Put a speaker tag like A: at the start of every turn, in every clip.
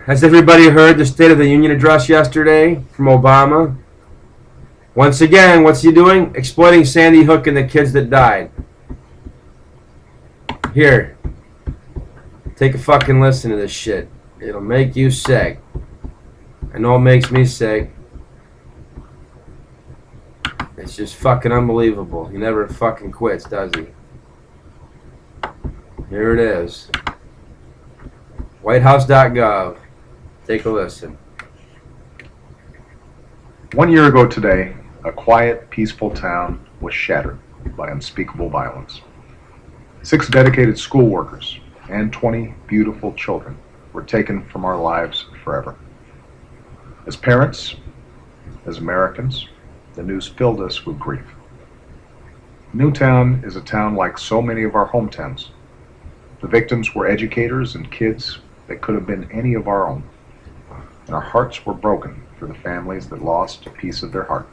A: Has everybody heard the State of the Union address yesterday from Obama? Once again, what's he doing? Exploiting Sandy Hook and the kids that died. Here, take a fucking listen to this shit. It'll make you sick. I know it makes me sick. It's just fucking unbelievable. He never fucking quits, does he? Here it is. WhiteHouse.gov. Take a listen.
B: 1 year ago today, a quiet, peaceful town was shattered by unspeakable violence. 6 dedicated school workers and 20 beautiful children were taken from our lives forever. As parents, as Americans, the news filled us with grief. Newtown is a town like so many of our hometowns. The victims were educators and kids that could have been any of our own. And our hearts were broken for the families that lost a piece of their heart,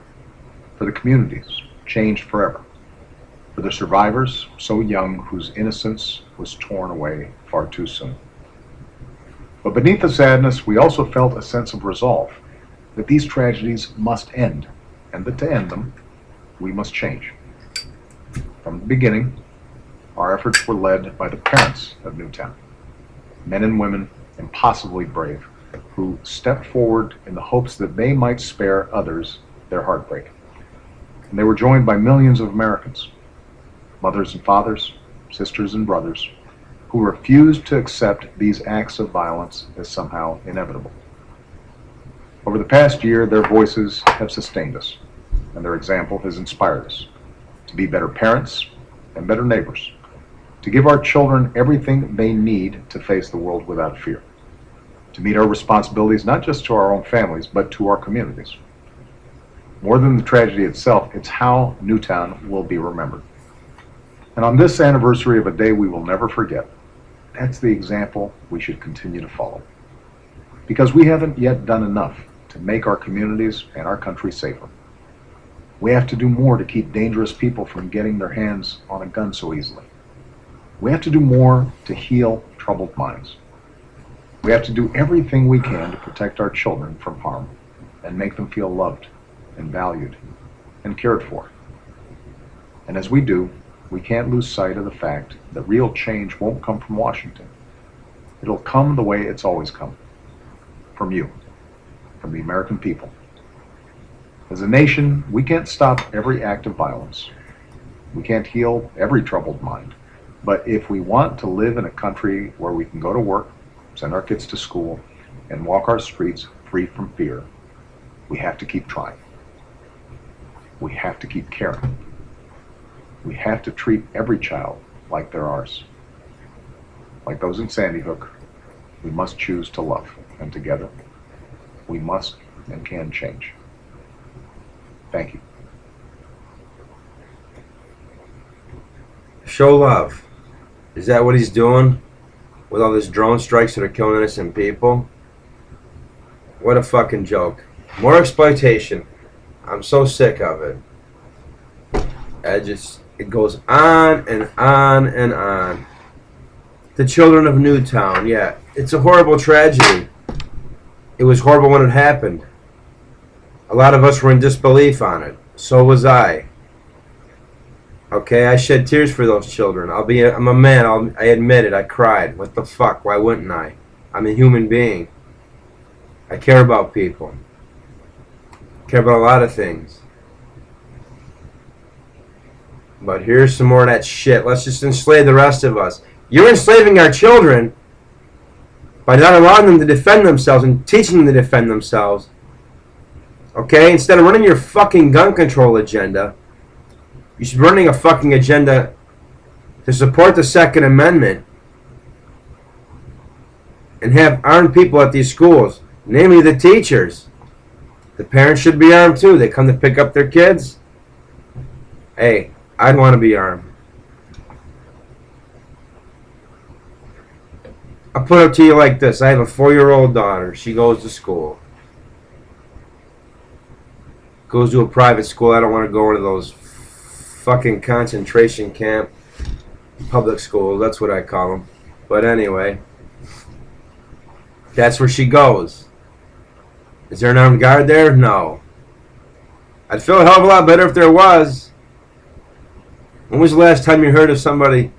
B: for the communities changed forever, for the survivors so young whose innocence was torn away far too soon. But beneath the sadness, we also felt a sense of resolve that these tragedies must end, and that to end them, we must change. From the beginning, our efforts were led by the parents of Newtown, men and women impossibly brave, who stepped forward in the hopes that they might spare others their heartbreak. And they were joined by millions of Americans, mothers and fathers, sisters and brothers, who refused to accept these acts of violence as somehow inevitable. Over the past year, their voices have sustained us, and their example has inspired us to be better parents and better neighbors, to give our children everything they need to face the world without fear, to meet our responsibilities not just to our own families, but to our communities. More than the tragedy itself, it's how Newtown will be remembered. And on this anniversary of a day we will never forget, that's the example we should continue to follow. Because we haven't yet done enough to make our communities and our country safer. We have to do more to keep dangerous people from getting their hands on a gun so easily. We have to do more to heal troubled minds. We have to do everything we can to protect our children from harm and make them feel loved and valued and cared for. And as we do, we can't lose sight of the fact that real change won't come from Washington. It'll come the way it's always come, from you, from the American people. As a nation, we can't stop every act of violence. We can't heal every troubled mind. But if we want to live in a country where we can go to work, send our kids to school, and walk our streets free from fear, we have to keep trying. We have to keep caring. We have to treat every child like they're ours. Like those in Sandy Hook, we must choose to love, and together, we must and can change. Thank you.
A: Show love. Is that what he's doing? With all these drone strikes that are killing innocent people? What a fucking joke. More exploitation. I'm so sick of it. It goes on and on and on. The children of Newtown, yeah. It's a horrible tragedy. It was horrible when it happened. A lot of us were in disbelief on it. So was I. Okay, I shed tears for those children. I'm a man. I admit it. I cried. What the fuck? Why wouldn't I? I'm a human being. I care about people. I care about a lot of things. But here's some more of that shit. Let's just enslave the rest of us. You're enslaving our children by not allowing them to defend themselves and teaching them to defend themselves. Okay? Instead of running your fucking gun control agenda, you should be running a fucking agenda to support the Second Amendment and have armed people at these schools, namely the teachers. The parents should be armed too. They come to pick up their kids. Hey, I'd want to be armed. I'll put it to you like this. I have a 4-year-old daughter. She goes to school. Goes to a private school. I don't want to go into those fucking concentration camp public schools. That's what I call them. But anyway. That's where she goes. Is there an armed guard there? No. I'd feel a hell of a lot better if there was. When was the last time you heard of somebody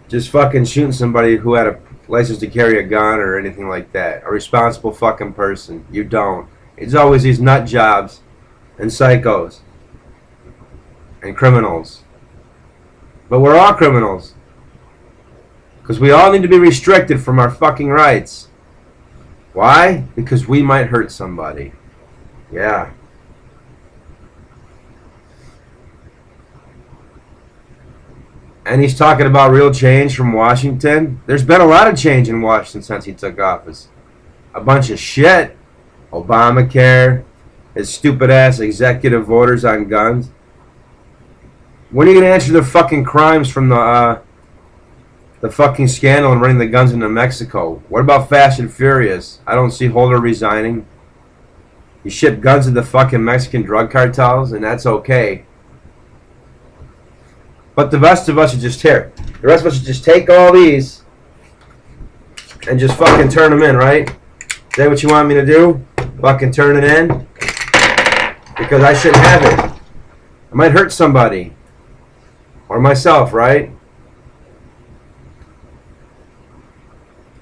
A: just fucking shooting somebody who had a license to carry a gun or anything like that? A responsible fucking person. You don't. It's always these nut jobs and psychos and criminals. But we're all criminals. Because we all need to be restricted from our fucking rights. Why? Because we might hurt somebody. Yeah. And he's talking about real change from Washington. There's been a lot of change in Washington since he took office. A bunch of shit. Obamacare. His stupid ass executive orders on guns. When are you going to answer the fucking crimes from the fucking scandal and running the guns into Mexico? What about Fast and Furious? I don't see Holder resigning. He shipped guns to the fucking Mexican drug cartels, and that's okay. But the rest of us should just tear. The rest of us should just take all these and just fucking turn them in, right? Is that what you want me to do? Fucking turn it in? Because I shouldn't have it. I might hurt somebody. Or myself, right?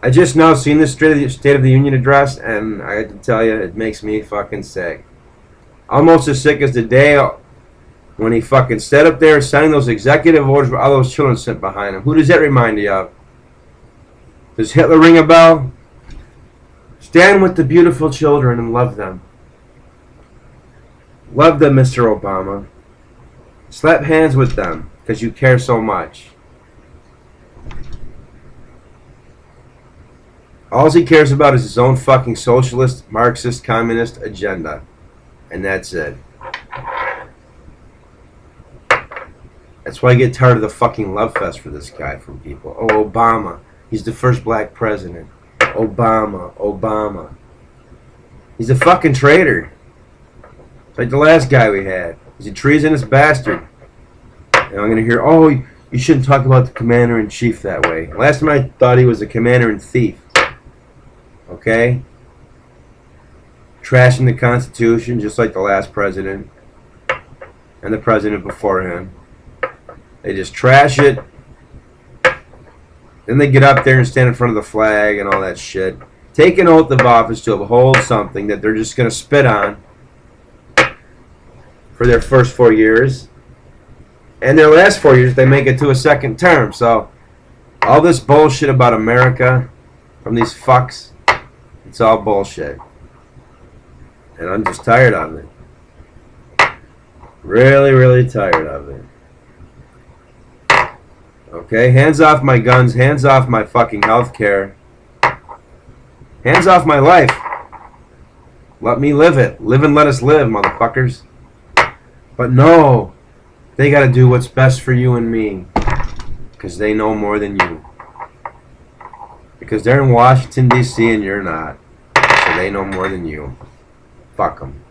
A: I just now seen this State of the Union address, and I have to tell you, it makes me fucking sick. Almost as sick as the day when he fucking sat up there signing those executive orders with all those children sitting behind him. Who does that remind you of? Does Hitler ring a bell? Stand with the beautiful children and love them. Love them, Mr. Obama. Slap hands with them, because you care so much. All he cares about is his own fucking socialist, Marxist, communist agenda. And that's it. That's why I get tired of the fucking love fest for this guy from people. Oh, Obama. He's the first black president. Obama. Obama. He's a fucking traitor. It's like the last guy we had. He's a treasonous bastard. And I'm going to hear, oh, you shouldn't talk about the commander-in-chief that way. Last time I thought he was a commander-in-thief. Okay? Trashing the Constitution just like the last president. And the president before him. They just trash it. Then they get up there and stand in front of the flag and all that shit. Take an oath of office to uphold something that they're just going to spit on for their first 4 years. And their last 4 years, they make it to a second term. So, all this bullshit about America from these fucks, it's all bullshit. And I'm just tired of it. Really, really tired of it. Okay, hands off my guns, hands off my fucking health care. Hands off my life. Let me live it. Live and let us live, motherfuckers. But no, they gotta do what's best for you and me. Because they know more than you. Because they're in Washington, D.C. and you're not. So they know more than you. Fuck them.